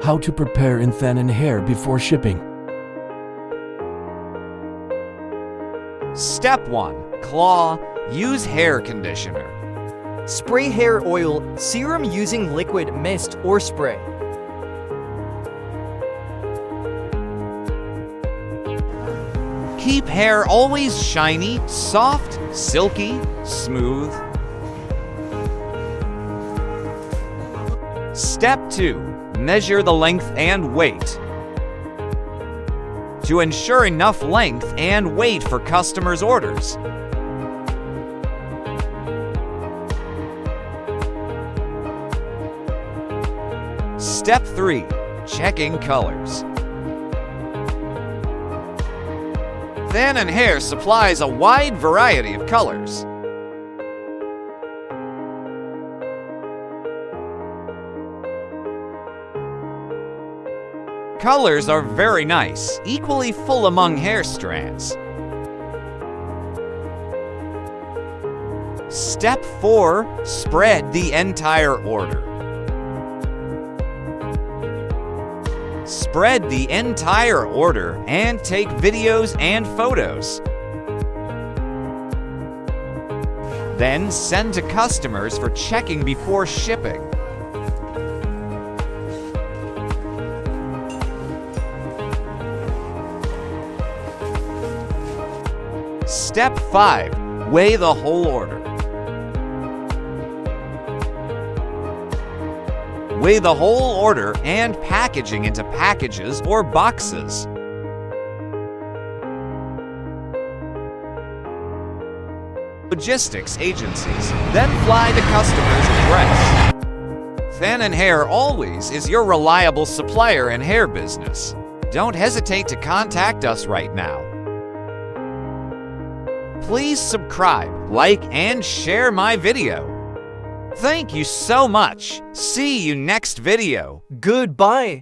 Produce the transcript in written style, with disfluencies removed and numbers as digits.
How to prepare in Thanh An Hair before shipping. Step 1. Claw. Use hair conditioner. Spray hair oil, serum using liquid, mist, or spray. Keep hair always shiny, soft, silky, smooth. Step 2. Measure the length and weight. To ensure enough length and weight for customers' orders. Step 3. Checking colors. Thanh An Hair supplies a wide variety of colors. Colors are very nice, equally full among hair strands. Step 4. Spread the entire order. Spread the entire order and take videos and photos. Then send to customers for checking before shipping. Step 5. Weigh the whole order. Weigh the whole order and packaging into packages or boxes. Logistics agencies, then fly to customers' address. Thanh An Hair always is your reliable supplier in hair business. Don't hesitate to contact us right now. Please subscribe, like, and share my video. Thank you so much. See you next video. Goodbye.